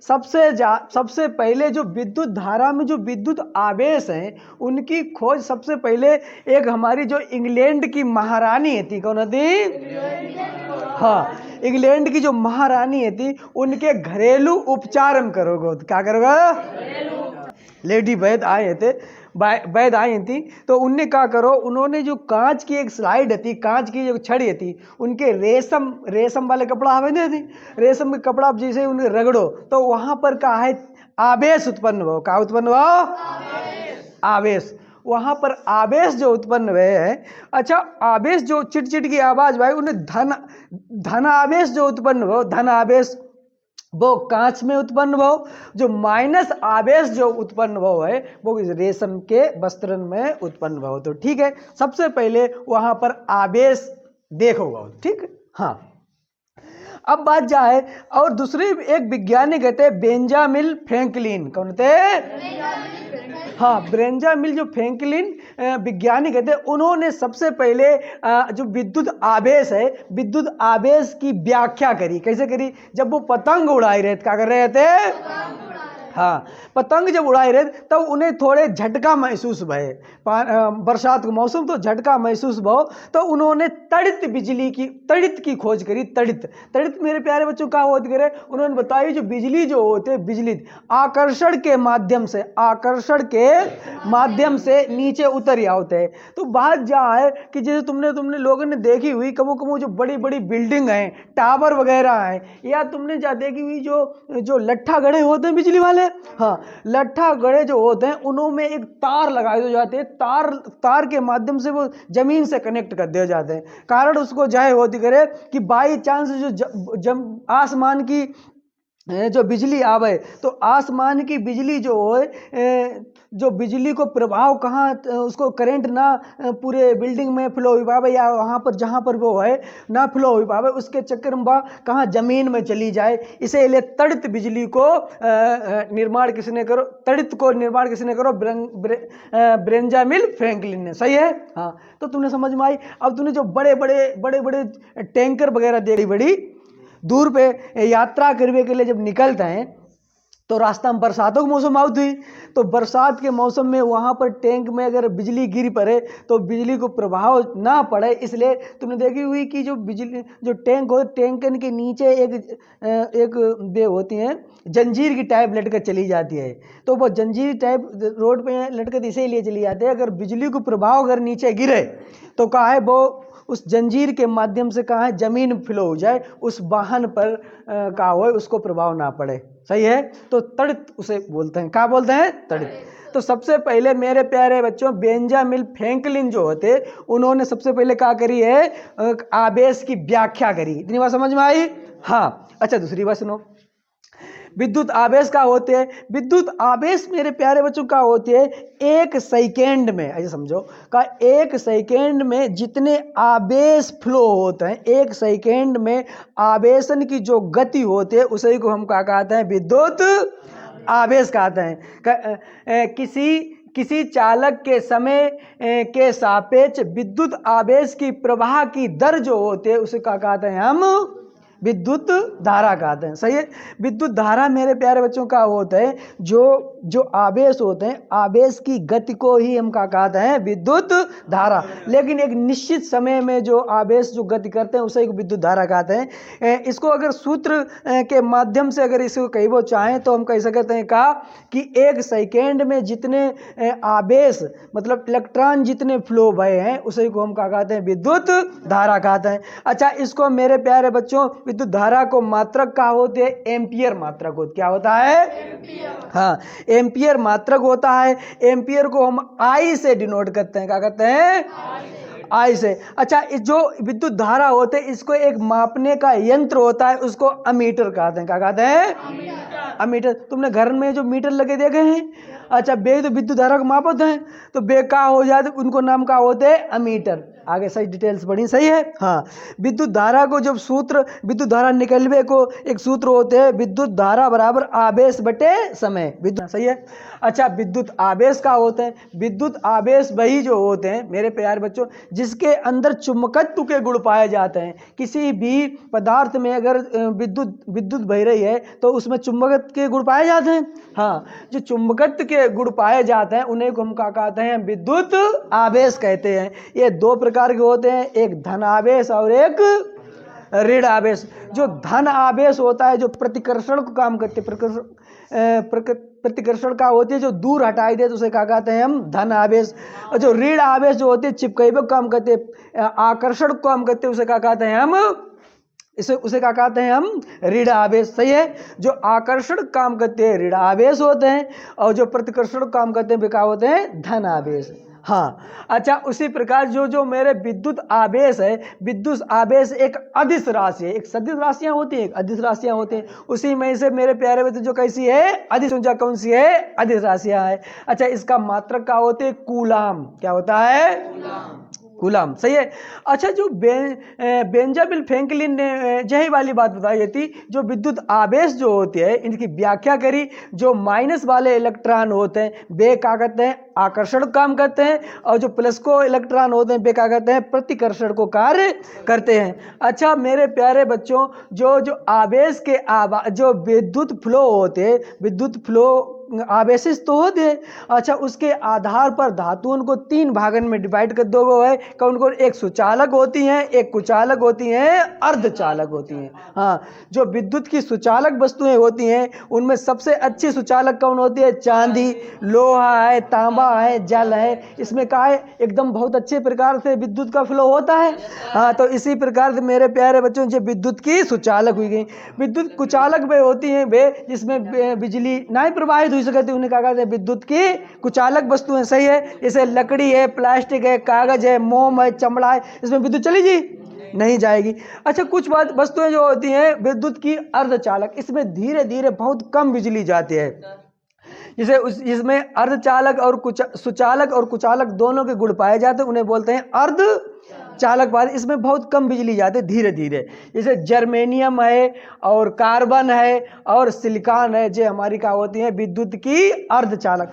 सबसे पहले जो विद्युत धारा में जो विद्युत आवेश हैं उनकी खोज सबसे पहले एक हमारी जो इंग्लैंड की महारानी थी, कौन थी? हाँ, इंग्लैंड की जो महारानी थी उनके घरेलू उपचार हम करोगे। क्या करोगे? लेडी वैद आए थे, वैद आई थी, तो उनने क्या करो, उन्होंने जो कांच की एक स्लाइड थी, कांच की जो छड़ी थी, उनके रेशम वाले कपड़ा हमें नहीं थी, रेशम के कपड़ा जैसे उन्हें रगड़ो तो वहां पर क्या है, आवेश उत्पन्न हो। क्या उत्पन्न हो? आवेश। वहां पर आवेश जो उत्पन्न हुए हैं, अच्छा आवेश जो चिट की आवाज भाई, उन्हें धन आवेश जो उत्पन्न हो, धन आवेश वो कांच में उत्पन्न हो, जो माइनस आवेश जो उत्पन्न हो है वो इस रेशम के वस्त्रन में उत्पन्न हो। तो ठीक है, सबसे पहले वहां पर आवेश देखोगा, ठीक है। हाँ, अब बात जाए और दूसरे एक वैज्ञानिक कहते हैं बेंजामिन फ्रैंकलिन। कौन थे? हाँ, बेंजामिन जो फ्रैंकलिन वैज्ञानिक कहते हैं, उन्होंने सबसे पहले जो विद्युत आवेश है, विद्युत आवेश की व्याख्या करी। कैसे करी? जब वो पतंग उड़ाई रहे थे, क्या कर रहे थे? हाँ, पतंग जब उड़ाई रहे तब उन्हें थोड़े झटका महसूस भये, बरसात का मौसम तो झटका महसूस भो, तो उन्होंने तड़ित की खोज करी। तड़ित मेरे प्यारे बच्चों का खोज करे, उन्होंने बताई जो बिजली जो होते, बिजली आकर्षण के माध्यम से नीचे उतर आते हैं। तो बात जा है कि जैसे तुमने लोगों ने देखी हुई कबो जो बड़ी बड़ी बिल्डिंग है, टावर वगैरह है, या तुमने जा देखी हुई जो लट्ठा गड़े होते हैं बिजली वाले, हाँ, लट्ठा गड़े जो होते हैं उनमें एक तार लगाए जाते हैं, तार के माध्यम से वो जमीन से कनेक्ट कर दिए जाते हैं। कारण उसको जाए होती करे कि बाई चांस जो आसमान की जो बिजली आवे, तो आसमान की बिजली जो है, जो बिजली को प्रभाव कहाँ, उसको करंट ना पूरे बिल्डिंग में फ्लो हो पावे, या वहाँ पर जहाँ पर वो है ना फ्लो हो पावे, उसके चक्कर में वह कहाँ जमीन में चली जाए। इसीलिए तड़ित बिजली को निर्माण किसने करो? तड़ित को निर्माण किसने करो? बेंजामिन फ्रैंकलिन ने। सही है? हाँ, तो तुमने समझ में आई। अब तुमने जो बड़े बड़े टैंकर वगैरह देखी, बड़ी दूर पे यात्रा करने के लिए जब निकलते हैं तो रास्ता में बरसातों का मौसम आउट हुई, तो बरसात के मौसम में वहाँ पर टैंक में अगर बिजली गिर पड़े तो बिजली को प्रभाव ना पड़े, इसलिए तुमने देखी हुई कि जो बिजली जो टैंक हो, टैंकन के नीचे एक वे होती हैं, जंजीर की टाइप लटकर चली जाती है। तो वो जंजीर टाइप रोड पे लटकर इसीलिए चली जाती है, अगर बिजली को प्रभाव अगर नीचे गिरे तो क्या है, वो उस जंजीर के माध्यम से कहाँ है, जमीन फ्लो हो जाए, उस वाहन पर का हो उसको प्रभाव ना पड़े। सही है? तो तड़ित उसे बोलते हैं। क्या बोलते हैं? तड़ित। तो सबसे पहले मेरे प्यारे बच्चों बेंजामिन फ्रैंकलिन जो होते, उन्होंने सबसे पहले क्या करी है, आवेश की व्याख्या करी। इतनी बात समझ में आई? हाँ। अच्छा, दूसरी बात सुनो, विद्युत आवेश का होते हैं। विद्युत आवेश मेरे प्यारे बच्चों का होते हैं, एक सेकेंड में, ऐसे समझो का एक सेकेंड में जितने आवेश फ्लो होते हैं, एक सेकेंड में आवेशन की जो गति होती है उसी को हम क्या कहते हैं? विद्युत आवेश कहते हैं। किसी चालक के समय के सापेक्ष विद्युत आवेश की प्रवाह की दर जो होते है उसे क्या कहते हैं? हम विद्युत धारा कहते हैं। सही है? विद्युत धारा मेरे प्यारे बच्चों का होता है जो आवेश होते हैं, आवेश की गति को ही हम क्या कहते हैं? विद्युत धारा। लेकिन एक निश्चित समय में जो आवेश जो गति करते हैं उसे विद्युत धारा कहते हैं। इसको अगर सूत्र के माध्यम से अगर इसको कहीं वो चाहें तो हम कह सकते हैं कहा कि एक सेकेंड में जितने आवेश मतलब इलेक्ट्रॉन जितने फ्लो भये हैं उसे को हम क्या कहते हैं? विद्युत धारा कहते हैं। अच्छा, इसको मेरे प्यारे बच्चों विद्युत धारा को मात्रक क्या होते हैं? एम्पियर मात्रक होते। क्या होता है? एम्पियर। हाँ, एम्पियर मात्रक होता है। एम्पियर को हम आई से डिनोट करते हैं। क्या कहते हैं? आई से। अच्छा, इस जो विद्युत धारा होते हैं इसको एक मापने का यंत्र होता है, उसको अमीटर कहते हैं। क्या कहते हैं? अमीटर। तुमने घर में जो मीटर लगे देखे हैं? अच्छा, बे तो विद्युत धारा को मापते हैं, तो बे का हो जाते उनको नाम का होते हैं? अमीटर। आगे सही डिटेल्स पढ़ी। सही है? हाँ। विद्युत धारा को जब सूत्र विद्युत धारा निकलवे को एक सूत्र होते हैं, विद्युत धारा बराबर आवेश बटे समय। विद्युत। सही है? अच्छा, विद्युत आवेश का होते हैं? विद्युत आवेश वही जो होते हैं मेरे प्यारे बच्चों जिसके अंदर चुंबकत्व के गुण पाए जाते हैं। किसी भी पदार्थ में अगर विद्युत बह रही है तो उसमें चुंबकत्व के गुण पाए जाते हैं। हाँ, जो चुंबकत्व के गुण पाए जाते हैं उन्हें को हम क्या कहते हैं, विद्युत आवेश कहते हैं। ये दो प्रकार के होते हैं, एक धन आवेश और एक ऋण आवेश। जो धन आवेश होता है जो प्रतिकर्षण को काम करते, प्रतिकर्षण का होती है जो दूर हटाई दे तो उसे क्या कहते हैं हम, धन आवेश। और जो ऋण आवेश जो होते हैं चिपकैबे काम करते, आकर्षण को काम करते, उसे क्या कहते हैं हम, उसे क्या कहते हैं हम, ऋण आवेश। सही है, जो आकर्षण काम करते हैं ऋण आवेश होते हैं और जो प्रतिकर्षण काम करते हैं वे क्या होते हैं, धन आवेश। हाँ, अच्छा, उसी प्रकार जो जो मेरे विद्युत आवेश है, विद्युत आवेश एक अदिश राशि है। एक सदिश राशियां होती हैं, एक अदिश राशियां होती हैं, उसी में से मेरे प्यारे बच्चे जो कैसी है, अदिश ऊंचा कौन सी है, अदिश राशियां है। अच्छा, इसका मात्रक क्या होते हैं, कूलाम। क्या होता है, कूलाम। सही है। अच्छा, जो बेंजामिन फ्रैंकलिन ने यही वाली बात बताई थी, जो विद्युत आवेश जो होते हैं इनकी व्याख्या करी, जो माइनस वाले इलेक्ट्रॉन होते हैं वे क्या करते हैं, आकर्षण काम करते हैं, और जो प्लस को इलेक्ट्रॉन होते हैं वे क्या करते हैं, प्रतिकर्षण को कार्य करते हैं। अच्छा मेरे प्यारे बच्चों, जो जो आवेश के जो विद्युत फ्लो होते हैं, विद्युत फ्लो आवेशित तो होते हैं। अच्छा, उसके आधार पर धातुओं को तीन भागन में डिवाइड कर दो है, कौन कौन, एक सुचालक होती हैं, एक कुचालक होती हैं, अर्धचालक होती हैं। हाँ, जो विद्युत की सुचालक वस्तुएं होती हैं उनमें सबसे अच्छी सुचालक कौन होती है, चांदी, लोहा है, तांबा है, जल है। इसमें क्या है, एकदम बहुत अच्छे प्रकार से विद्युत का फ्लो होता है। हाँ, तो इसी प्रकार से मेरे प्यारे बच्चों जो विद्युत की सुचालक हुई गई। विद्युत कुचालक वे होती हैं वे जिसमें बिजली नहीं प्रवाहित हुई सकती, उन्हें कहा कहते हैं विद्युत की कुचालक वस्तुएं। सही है, जैसे लकड़ी है, प्लास्टिक है, कागज है, मोम है, चमड़ा है, इसमें विद्युत चली जी नहीं जाएगी। अच्छा, कुछ वस्तुएं जो होती हैं विद्युत की अर्धचालक, इसमें धीरे धीरे बहुत कम बिजली जाती है। जिसे इसमें अर्धचालक और सुचालक और कुचालक दोनों के गुण पाए जाते हैं, उन्हें बोलते हैं अर्धचालक वाले। इसमें बहुत कम बिजली जाती है धीरे धीरे। जैसे जर्मेनियम है और कार्बन है और सिलिकॉन है, जो हमारी क्या होती है, विद्युत की अर्धचालक।